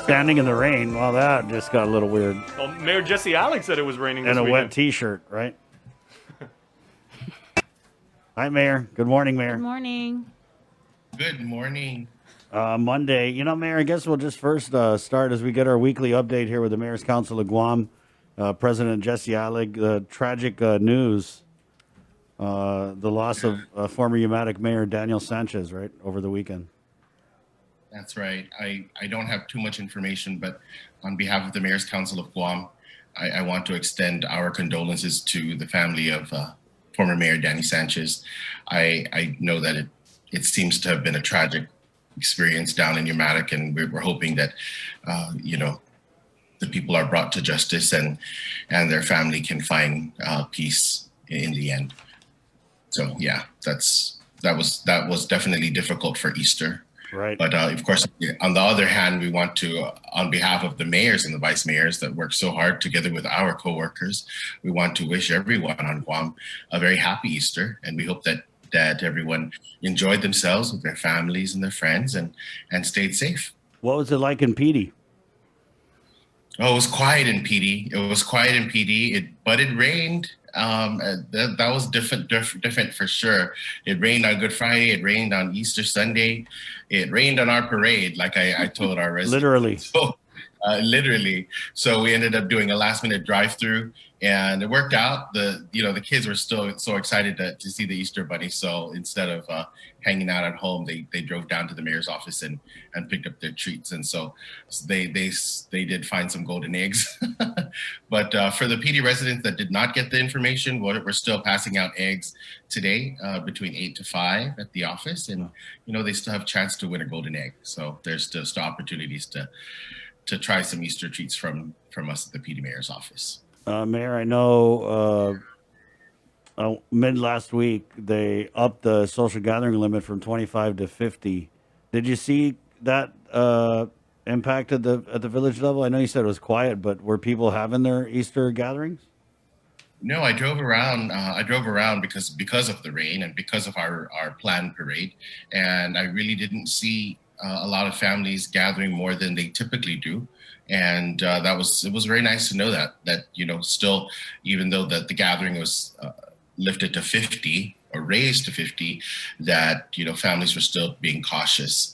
standing in the rain. Well, that just got a little weird. Well, Mayor Jesse Alig said it was raining And this a weekend. wet T-shirt, right? Hi, Mayor. Good morning, Good Mayor. morning. Good morning. Monday. Mayor, I guess we'll just first start as we get our weekly update here with the Mayor's Council of Guam. President Jesse Alig, the tragic news, the loss of former UMATIC Mayor Daniel Sanchez, right, over the weekend. That's right. I don't have too much information, but on behalf of the Mayor's Council of Guam, I want to extend our condolences to the family of former Mayor Danny Sanchez. I know that it seems to have been a tragic experience down in UMATIC, and we're hoping that, the people are brought to justice and their family can find peace in the end. So yeah, that was definitely difficult for Easter. Right. But of course, on the other hand, we want to, on behalf of the mayors and the vice mayors that work so hard together with our coworkers, we want to wish everyone on Guam a very happy Easter, and we hope that everyone enjoyed themselves with their families and their friends and stayed safe. What was it like in Piti? Oh, it was quiet in Piti. But it rained. That was different for sure. It rained on Good Friday. It rained on Easter Sunday. It rained on our parade, like I told our residents. Literally. So, literally. So we ended up doing a last minute drive-through, and it worked out. The kids were still so excited to see the Easter Bunny. So instead of hanging out at home, they drove down to the mayor's office and picked up their treats. And so they did find some golden eggs. But for the PD residents that did not get the information, we're still passing out eggs today between 8 to 5 at the office, and they still have a chance to win a golden egg. So there's still opportunities to try some Easter treats from us at the PD mayor's office. Mayor, I know mid last week they upped the social gathering limit from 25 to 50. Did you see that impact at the village level? I know you said it was quiet, but were people having their Easter gatherings? No, I drove around. Because of the rain and because of our planned parade, and I really didn't see a lot of families gathering more than they typically do. And it was very nice to know that still, even though that the gathering was lifted to 50 or raised to 50, that families were still being cautious.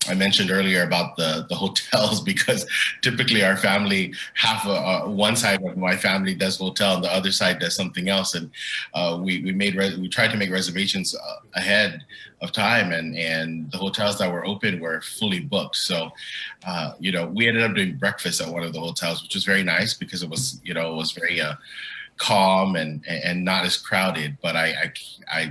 I mentioned earlier about the hotels, because typically our family, one side of my family does hotel and the other side does something else, and we tried to make reservations ahead of time, and the hotels that were open were fully booked. So we ended up doing breakfast at one of the hotels, which was very nice because it was very calm and not as crowded. But I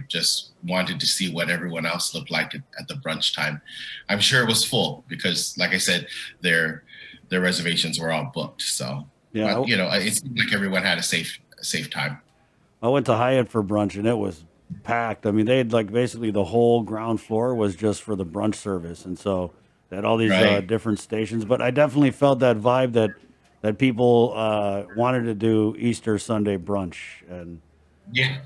just wanted to see what everyone else looked like at the brunch time. I'm sure it was full because, like I said, their reservations were all booked. So yeah, but, it seemed like everyone had a safe time. I went to Hyatt for brunch and it was packed. I mean, they had basically the whole ground floor was just for the brunch service, and so they had all these Right. different stations. But I definitely felt that vibe that people wanted to do Easter Sunday brunch, and Yeah.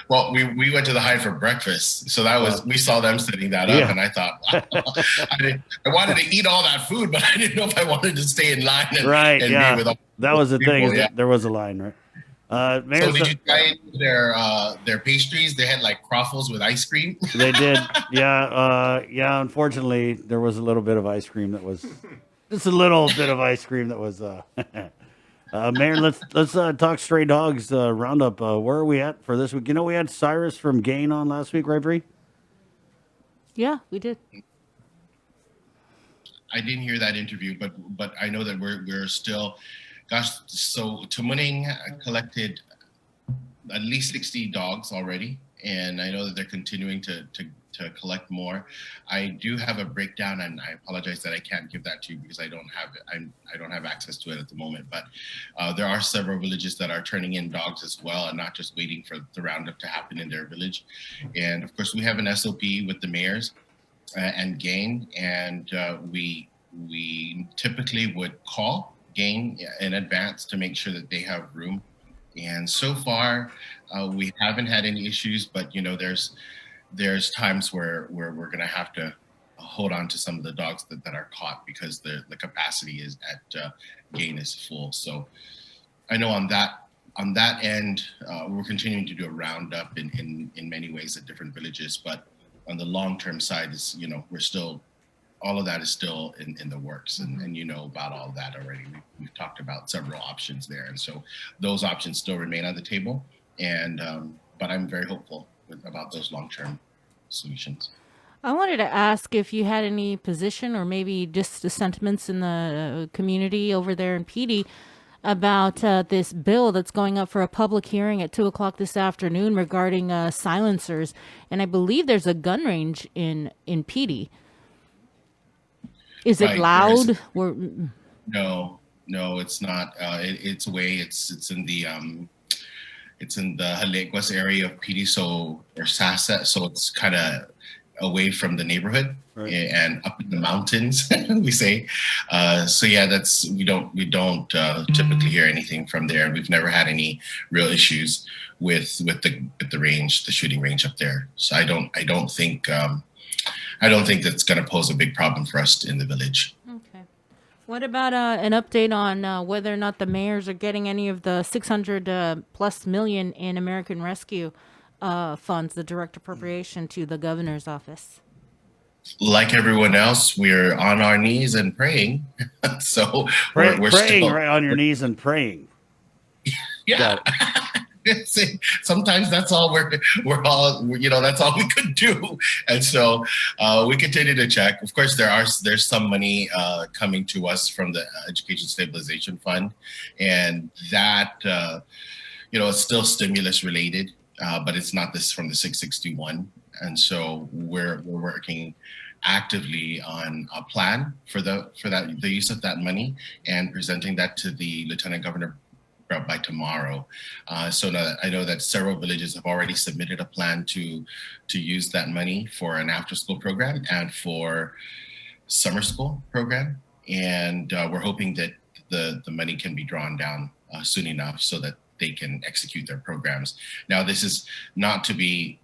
Well, we went to the Hyatt for breakfast, so we saw them setting that up, and I thought, wow, I wanted to eat all that food, but I didn't know if I wanted to stay in line and be with all that was the people. thing. Yeah. There was a line, right? So did you try their pastries? They had like croffles with ice cream. They did, yeah. Unfortunately, there was a little bit of ice cream that was just a little bit of ice cream that was. Mayor, let's talk stray dogs roundup. Where are we at for this week? We had Cyrus from Gain on last week, right, Bree? Yeah, we did. I didn't hear that interview, but I know that we're still, gosh. So Tamuning collected at least 60 dogs already, and I know that they're continuing to collect more. I do have a breakdown, and I apologize that I can't give that to you because I don't have it. I don't have access to it at the moment. But there are several villages that are turning in dogs as well, and not just waiting for the roundup to happen in their village. And of course, we have an SOP with the mayors and Gain, and we typically would call Gain in advance to make sure that they have room. And so far, we haven't had any issues, but there's times where we're going to have to hold on to some of the dogs that are caught because the capacity is at gain is full. So I know on that end, we're continuing to do a roundup in many ways at different villages, but on the long-term side is, we're still, all of that is still in the works, and you know about all of that already. We've talked about several options there, and so those options still remain on the table. And but I'm very hopeful about those long-term solutions. I wanted to ask if you had any position or maybe just the sentiments in the community over there in Piti about this bill that's going up for a public hearing at 2 o'clock this afternoon regarding silencers. And I believe there's a gun range in Piti. Is it Right, there is. loud? Or, No, it's not. It's away. It's in the Haleguas area of Piti, or Sasa, so it's kind of away from the neighborhood. Right. And up in the mountains, we say. So yeah, we don't typically hear anything from there. We've never had any real issues with the range, the shooting range up there. So I don't think that's going to pose a big problem for us in the village. okay. What about an update on whether or not the mayors are getting any of the 600 plus million in American Rescue funds, the direct appropriation to the governor's office? Like everyone else, we're on our knees and praying. So we're Praying still, right on your knees and praying. yeah. Sometimes that's all we're all, that's all we could do. And so we continue to check. Of course, there's some money coming to us from the Education Stabilization Fund, and that it's still stimulus related, but it's not this from the 661. And so we're working actively on a plan for the use of that money and presenting that to the Lieutenant Governor by tomorrow. So now I know that several villages have already submitted a plan to use that money for an after-school program and for summer school program. And we're hoping that the money can be drawn down soon enough so that they can execute their programs. Now, this is not to be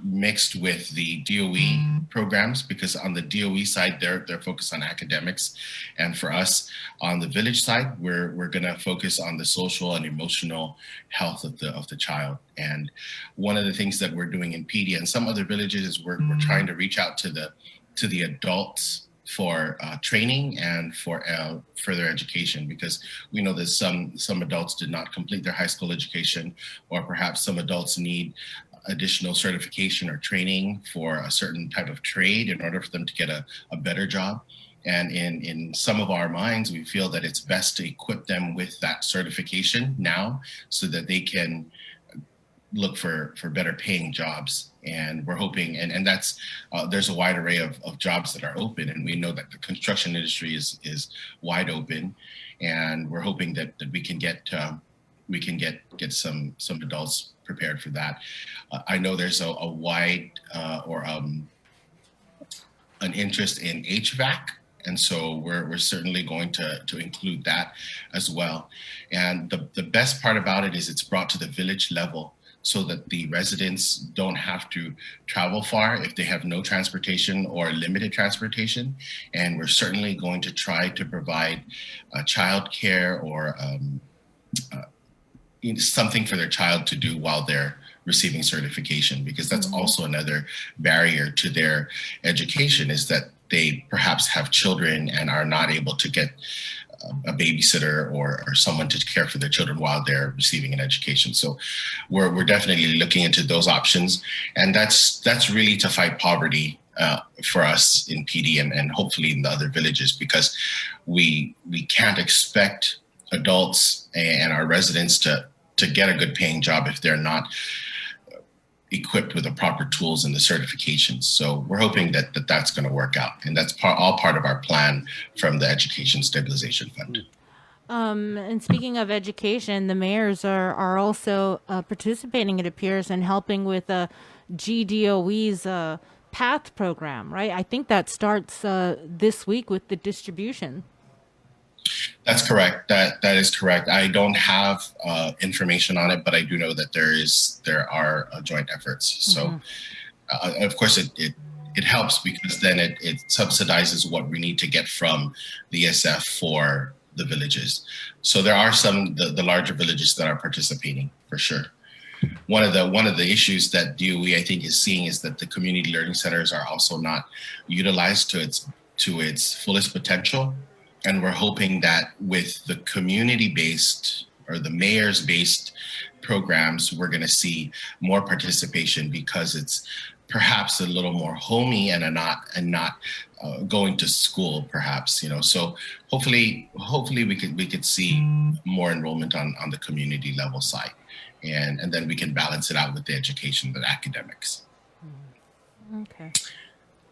mixed with the DOE programs, because on the DOE side, they're focused on academics, and for us on the village side, we're going to focus on the social and emotional health of the child. And one of the things that we're doing in Piti and some other villages is we're trying to reach out to the adults for training and for further education, because we know that some adults did not complete their high school education, or perhaps some adults need additional certification or training for a certain type of trade in order for them to get a better job. And in some of our minds, we feel that it's best to equip them with that certification now so that they can look for better paying jobs. And we're hoping, and that's there's a wide array of jobs that are open, and we know that the construction industry is wide open, and we're hoping that we can get some adults prepared for that. I know there's a wide an interest in HVAC, and so we're certainly going to include that as well. And the best part about it is it's brought to the village level, so that the residents don't have to travel far if they have no transportation or limited transportation. And we're certainly going to try to provide childcare or something for their child to do while they're receiving certification, because that's also another barrier to their education, is that they perhaps have children and are not able to get a babysitter or someone to care for their children while they're receiving an education. So we're definitely looking into those options, and that's really to fight poverty for us in Piti and hopefully in the other villages, because we can't expect adults and our residents to get a good paying job if they're not equipped with the proper tools and the certifications. So we're hoping that that's going to work out, and that's all part of our plan from the Education Stabilization Fund. And speaking of education, the mayors are also participating, it appears, and helping with GDOE's PATH program, right? I think that starts this week with the distribution. That's correct. That is correct. I don't have information on it, but I do know that there are joint efforts. So of course it helps because then it subsidizes what we need to get from the SF for the villages. So there are some the larger villages that are participating for sure. One of the issues that DOE I think is seeing is that the community learning centers are also not utilized to its fullest potential, and we're hoping that with the community based or the mayors based programs, we're going to see more participation because it's perhaps a little more homey and not going to school, perhaps, so hopefully we could see more enrollment on the community level side, and then we can balance it out with the education, the academics. Okay.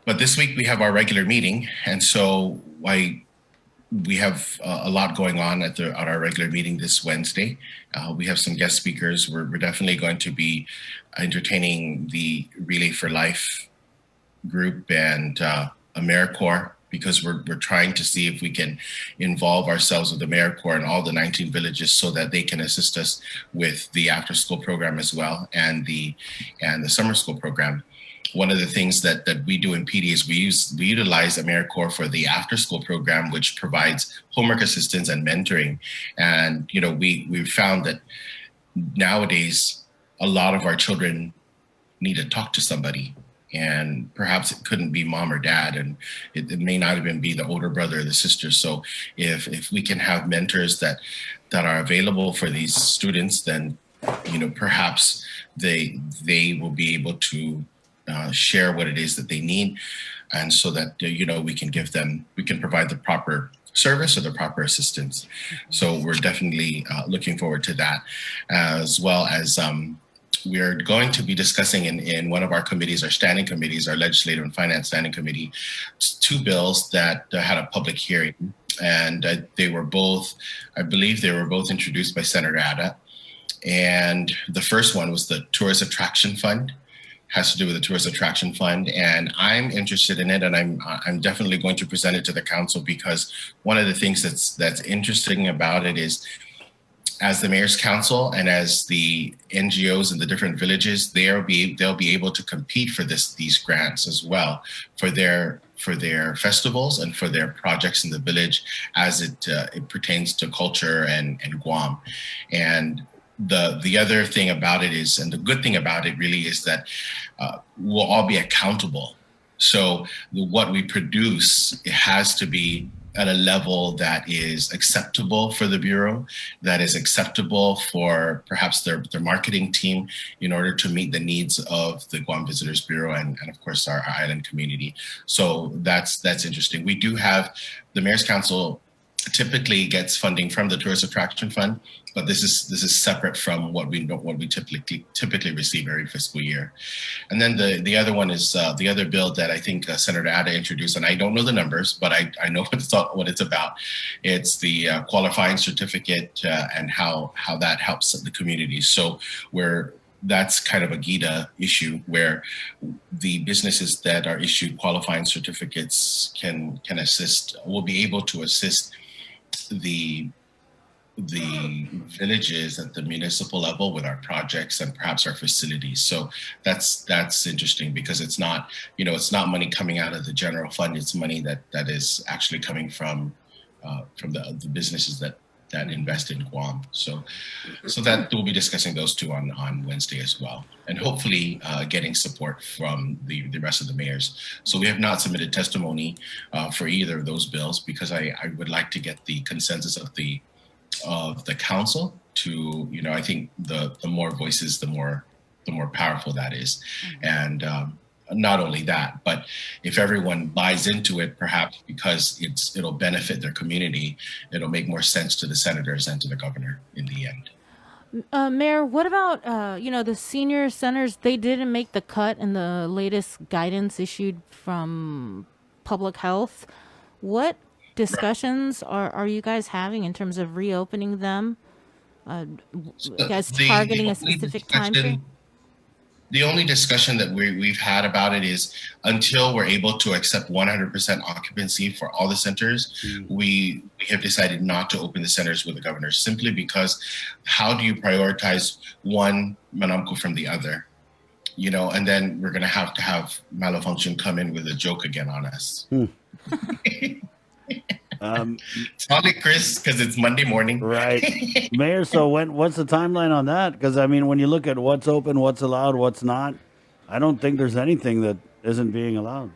But this week we have our regular meeting, and so we have a lot going on at our regular meeting this Wednesday. We have some guest speakers. We're definitely going to be entertaining the Relay for Life group and AmeriCorps, because we're trying to see if we can involve ourselves with AmeriCorps in all the 19 villages so that they can assist us with the after school program as well, and the summer school program. One of the things that we do in PD is we utilize AmeriCorps for the after school program, which provides homework assistance and mentoring. And we've found that nowadays a lot of our children need to talk to somebody, and perhaps it couldn't be mom or dad, and it may not even be the older brother or the sister. So if we can have mentors that are available for these students, then perhaps they will be able to share what it is that they need, and so that we can provide the proper service or the proper assistance. So we're definitely looking forward to that, as well as we're going to be discussing in one of our committees, our standing committees, our Legislative and Finance Standing Committee, two bills that had a public hearing, and I believe they were both introduced by Senator Ada. And the first one was the Tourist Attraction Fund. Has to do with the Tourist Attraction Fund, and I'm interested in it, and I'm definitely going to present it to the council, because one of the things that's interesting about it is, as the Mayor's Council and as the NGOs in the different villages, they'll be able to compete for these grants as well for their festivals and for their projects in the village as it pertains to culture and Guam. And the other thing about it is, and the good thing about it really is that we'll all be accountable. So what we produce, it has to be at a level that is acceptable for the Bureau, that is acceptable for perhaps their marketing team, in order to meet the needs of the Guam Visitors Bureau and of course our island community. So that's interesting. We do have the Mayor's Council typically gets funding from the Tourist Attraction Fund, but this is separate from what we typically receive every fiscal year. And then the other one is the other bill that I think Senator Ada introduced, and I don't know the numbers, but I know what it's about. It's the qualifying certificate and how that helps the community. So that's kind of a GIDA issue, where the businesses that are issued qualifying certificates will be able to assist the villages at the municipal level with our projects and perhaps our facilities. So that's interesting, because it's not money coming out of the general fund. It's money that is actually coming from the businesses that invest in Guam. So that we'll be discussing those two on Wednesday as well, and hopefully getting support from the rest of the mayors. So we have not submitted testimony for either of those bills, because I would like to get the consensus of the council to, I think the more voices, the more powerful that is. And not only that, but if everyone buys into it, perhaps because it'll benefit their community, it'll make more sense to the senators and to the governor in the end. Mayor, what about the senior centers? They didn't make the cut in the latest guidance issued from public health. What discussions are you guys having in terms of reopening them? You guys targeting a specific time frame? The only discussion that we've had about it is until we're able to accept 100% occupancy for all the centers, we have decided not to open the centers with the governor, simply because how do you prioritize one manamko from the other? And then we're going to have malfunction come in with a joke again on us. Sorry, Chris, because it's Monday morning. Right. Mayor, so what's the timeline on that? Because, I mean, when you look at what's open, what's allowed, what's not, I don't think there's anything that isn't being allowed.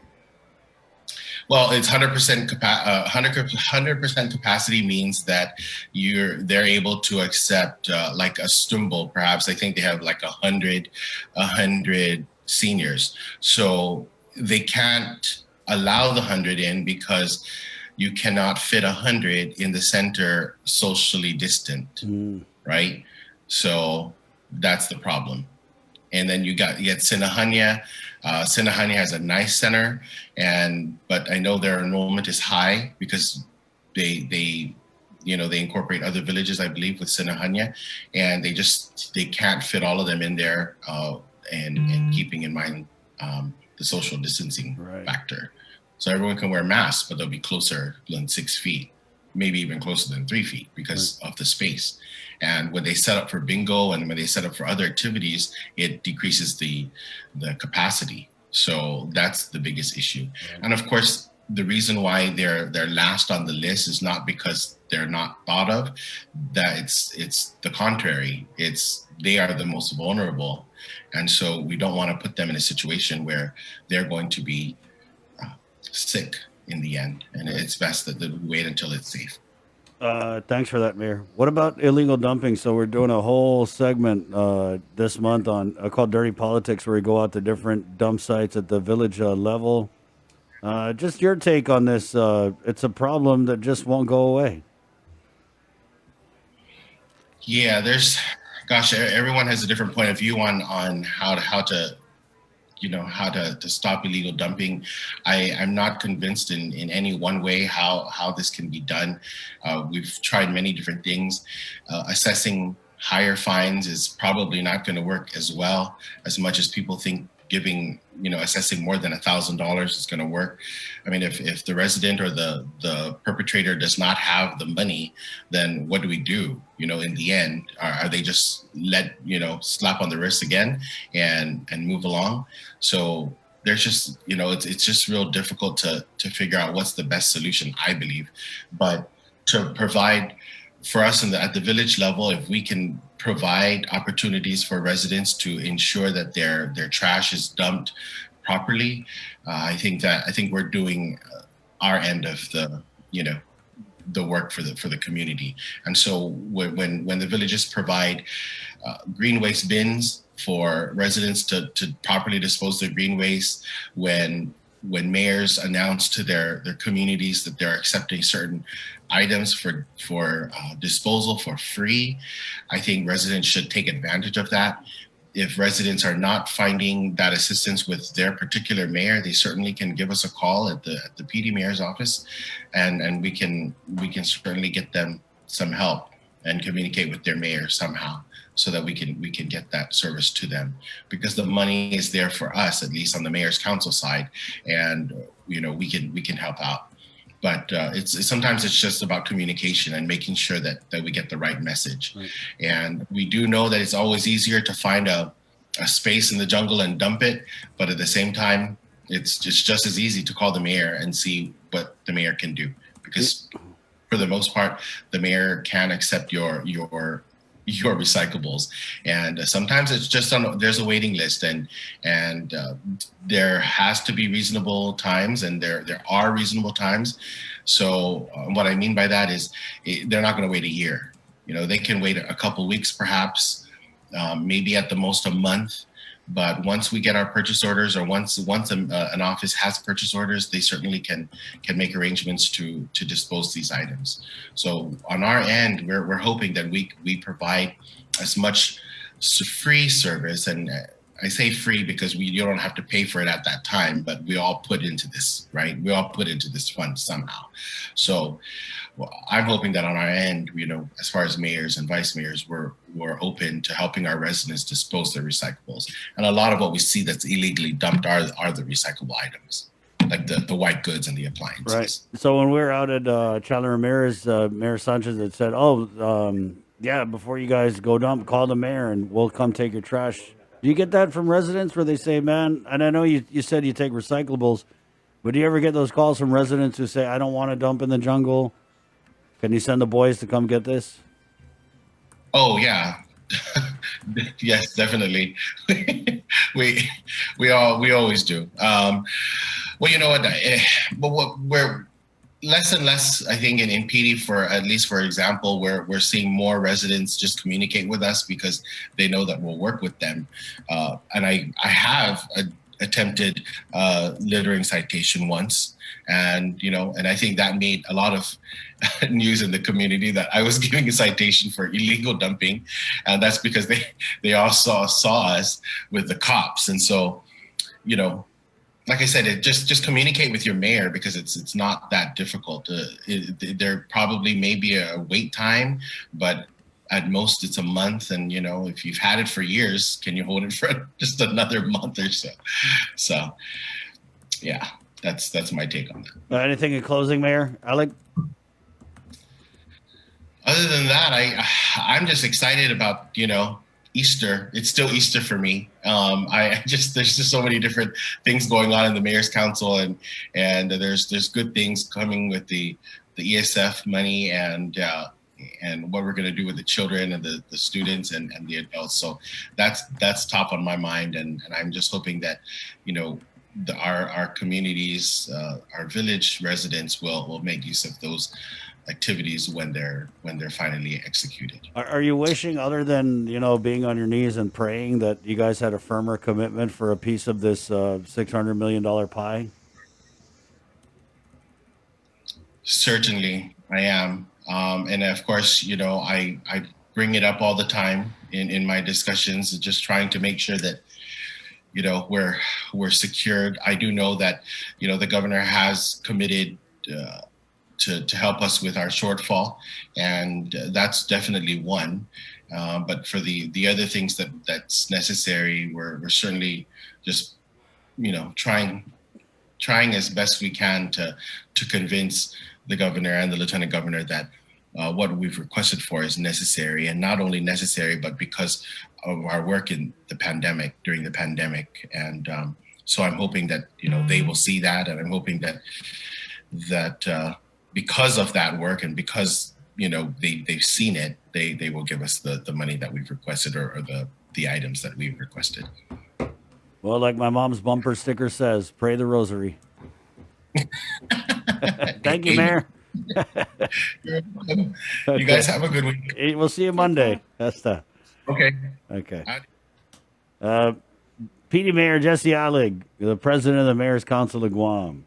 Well, it's 100% 100% capacity means that they're able to accept like a stumble, perhaps. I think they have like 100 seniors. So they can't allow the 100 in because you cannot fit 100 in the center socially distant, right? So that's the problem. And then you get Sinahanya. Sinahanya has a nice center, but I know their enrollment is high because they incorporate other villages, I believe, with Sinahanya, and they can't fit all of them in there, and keeping in mind the social distancing factor. So everyone can wear masks, but they'll be closer than 6 feet, maybe even closer than 3 feet because of the space. And when they set up for bingo and when they set up for other activities, it decreases the capacity. So that's the biggest issue. And of course, the reason why they're last on the list is not because they're not thought of. That it's the contrary. They are the most vulnerable, and so we don't want to put them in a situation where they're going to be sick in the end. And it's best that we wait until it's safe. Thanks for that, Mayor. What about illegal dumping? So we're doing a whole segment this month on called Dirty Politics, where we go out to different dump sites at the village level. Just your take on this. It's a problem that just won't go away. Yeah, everyone has a different point of view on how to stop illegal dumping. I'm not convinced in any one way how this can be done. We've tried many different things. Assessing higher fines is probably not going to work as well as much as people think. Assessing more than $1,000 is going to work. I mean, if the resident or the perpetrator does not have the money, then what do we do? In the end, are they just slap on the wrist again and move along? So there's just, it's just real difficult to figure out what's the best solution, I believe. But to provide for us at the village level, if we can provide opportunities for residents to ensure that their trash is dumped properly, I think we're doing our end of the work for the community. And so when the villages provide green waste bins for residents to properly dispose their green waste, when mayors announce to their communities that they're accepting certain items for disposal for free, I think residents should take advantage of that. If residents are not finding that assistance with their particular mayor, they certainly can give us a call at the Piti mayor's office, and we can certainly get them some help and communicate with their mayor somehow, so that we can get that service to them, because the money is there for us, at least on the mayor's council side, and we can help out. But sometimes it's just about communication and making sure that we get the right message. Right. And we do know that it's always easier to find a space in the jungle and dump it, but at the same time, it's just as easy to call the mayor and see what the mayor can do, because for the most part, the mayor can accept your recyclables, and sometimes it's just there's a waiting list, and there has to be reasonable times, and there are reasonable times. So what I mean by that is they're not going to wait a year. They can wait a couple weeks, perhaps, maybe at the most a month. But once we get our purchase orders, or once an office has purchase orders, they certainly can make arrangements to dispose these items. So on our end, we're hoping that we provide as much free service and I say free because you don't have to pay for it at that time, but we all put into this, right? We all put into this fund somehow. So I'm hoping that on our end, as far as mayors and vice mayors, we're open to helping our residents dispose their recyclables. And a lot of what we see that's illegally dumped are the recyclable items, like the white goods and the appliances. Right. So when we were out at Chandler Ramirez, Mayor Sanchez had said, yeah, before you guys go dump, call the mayor and we'll come take your trash. Do you get that from residents where they say, man, and I know you said you take recyclables, but do you ever get those calls from residents who say, I don't want to dump in the jungle? Can you send the boys to come get this? Oh, yeah. Yes, definitely. we always do. Well, you know what? But we're less and less, I think, in Piti, for at least for example, where we're seeing more residents just communicate with us because they know that we'll work with them. And I have attempted littering citation once, and I think that made a lot of news in the community that I was giving a citation for illegal dumping, and that's because they all saw us with the cops. And so, like I said, just communicate with your mayor, because it's not that difficult. There probably may be a wait time, but at most it's a month. And if you've had it for years, can you hold it for just another month or so? So, yeah, that's my take on that. Anything in closing, Mayor Alig? Other than that, I'm just excited about Easter. It's still Easter for me. There's just so many different things going on in the mayor's council, and there's good things coming with the ESF money and what we're going to do with the children and the students and the adults. So that's top on my mind, and I'm just hoping that our communities, our village residents will make use of those activities when they're finally executed. Are you wishing, other than being on your knees and praying, that you guys had a firmer commitment for a piece of this $600 million pie? Certainly, I am, and of course, I bring it up all the time in my discussions, just trying to make sure that we're secured. I do know that the governor has committed to help us with our shortfall, and that's definitely one. But for the other things that's necessary, we're certainly just trying as best we can to convince the governor and the lieutenant governor that what we've requested for is necessary, and not only necessary, but because of our work during the pandemic. And so I'm hoping that they will see that, and I'm hoping that because of that work, and because they've seen it, they will give us the money that we've requested, or the items that we've requested. Well, like my mom's bumper sticker says, pray the rosary. Thank you, Mayor. You're welcome. You guys have a good week. We'll see you Monday. That's the Okay. Piti Mayor Jesse Alig, the president of the Mayor's Council of Guam.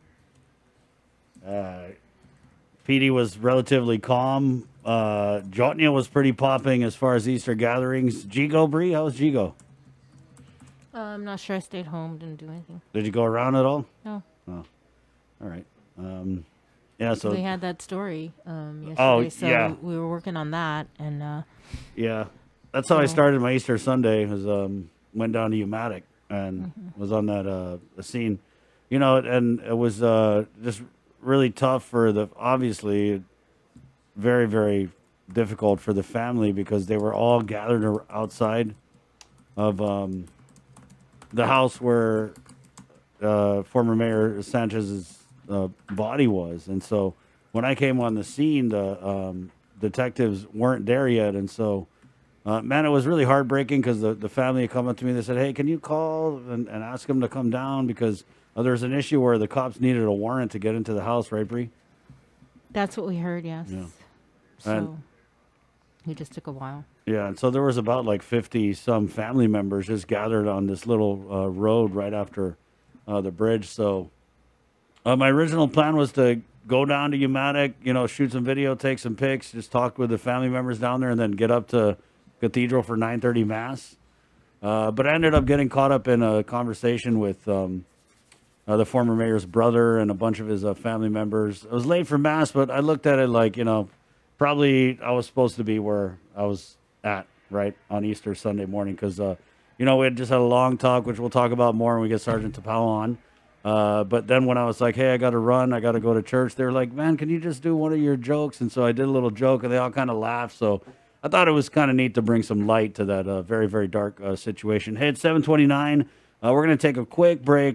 Piti was relatively calm. Jotnia was pretty popping as far as Easter gatherings. Jigo, Bree, how was Jigo? I'm not sure. I stayed home, didn't do anything. Did you go around at all? No. Oh, all right. Yeah, so we had that story yesterday, so yeah, we were working on that, and yeah, that's how I started my Easter Sunday. Was went down to Umatic and was on that scene, and it was just really tough for obviously very, very difficult for the family, because they were all gathered outside of the house where former Mayor Sanchez's body was. And so when I came on the scene, the detectives weren't there yet. And so, man, it was really heartbreaking, because the family had come up to me. They said, hey, can you call and ask him to come down, because there's an issue where the cops needed a warrant to get into the house, right, Bree? that's what we heard. Yes. Yeah. So it just took a while. Yeah, and so there was about like 50-some family members just gathered on this little road right after the bridge. So my original plan was to go down to Umatic, shoot some video, take some pics, just talk with the family members down there, and then get up to Cathedral for 9:30 Mass. But I ended up getting caught up in a conversation with the former mayor's brother and a bunch of his family members. I was late for mass, but I looked at it like, probably I was supposed to be where I was at, right, on Easter Sunday morning because, we had just had a long talk, which we'll talk about more when we get Sergeant Tapau on. But then when I was like, hey, I got to run, I got to go to church, they were like, man, can you just do one of your jokes? And so I did a little joke, and they all kind of laughed. So I thought it was kind of neat to bring some light to that very, very dark situation. Hey, it's 7:29. We're going to take a quick break.